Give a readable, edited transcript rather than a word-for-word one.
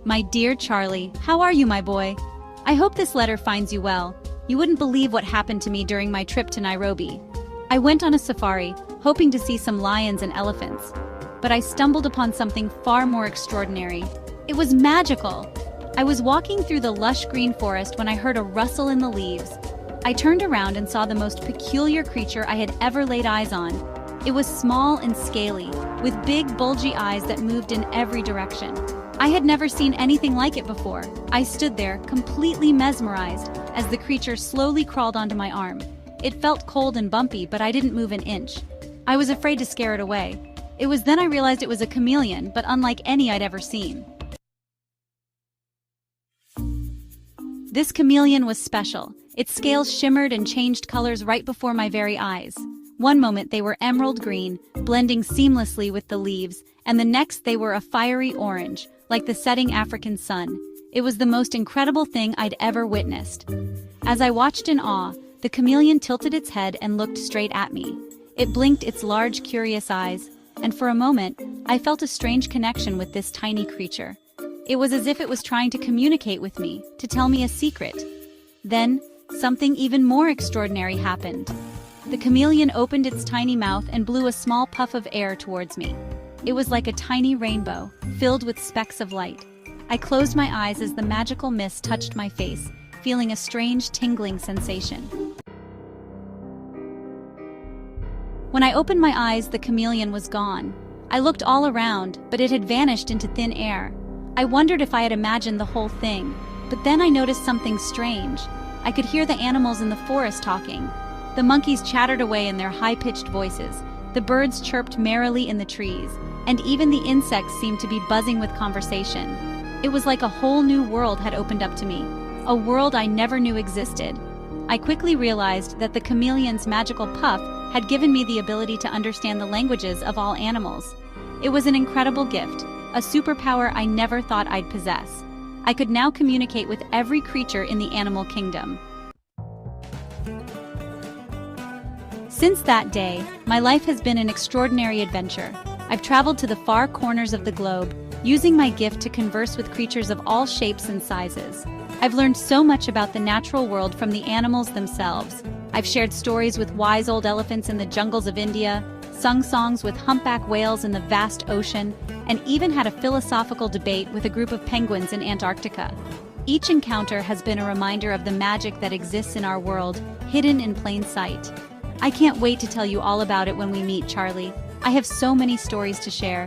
My dear Charlie, how are you, my boy? I hope this letter finds you well. You wouldn't believe what happened to me during my trip to Nairobi. I went on a safari, hoping to see some lions and elephants. But I stumbled upon something far more extraordinary. It was magical. I was walking through the lush green forest when I heard a rustle in the leaves. I turned around and saw the most peculiar creature I had ever laid eyes on. It was small and scaly, with big, bulgy eyes that moved in every direction. I had never seen anything like it before. I stood there, completely mesmerized, as the creature slowly crawled onto my arm. It felt cold and bumpy, but I didn't move an inch. I was afraid to scare it away. It was then I realized it was a chameleon, but unlike any I'd ever seen. This chameleon was special. Its scales shimmered and changed colors right before my very eyes. One moment they were emerald green, blending seamlessly with the leaves, and the next they were a fiery orange, like the setting African sun. It was the most incredible thing I'd ever witnessed. As I watched in awe, the chameleon tilted its head and looked straight at me. It blinked its large, curious eyes, and for a moment, I felt a strange connection with this tiny creature. It was as if it was trying to communicate with me, to tell me a secret. Then, something even more extraordinary happened. The chameleon opened its tiny mouth and blew a small puff of air towards me. It was like a tiny rainbow, filled with specks of light. I closed my eyes as the magical mist touched my face, feeling a strange tingling sensation. When I opened my eyes, the chameleon was gone. I looked all around, but it had vanished into thin air. I wondered if I had imagined the whole thing, but then I noticed something strange. I could hear the animals in the forest talking. The monkeys chattered away in their high-pitched voices. The birds chirped merrily in the trees, and even the insects seemed to be buzzing with conversation. It was like a whole new world had opened up to me, a world I never knew existed. I quickly realized that the chameleon's magical puff had given me the ability to understand the languages of all animals. It was an incredible gift, a superpower I never thought I'd possess. I could now communicate with every creature in the animal kingdom. Since that day, my life has been an extraordinary adventure. I've traveled to the far corners of the globe, using my gift to converse with creatures of all shapes and sizes. I've learned so much about the natural world from the animals themselves. I've shared stories with wise old elephants in the jungles of India, sung songs with humpback whales in the vast ocean, and even had a philosophical debate with a group of penguins in Antarctica. Each encounter has been a reminder of the magic that exists in our world, hidden in plain sight. I can't wait to tell you all about it when we meet, Charlie. I have so many stories to share.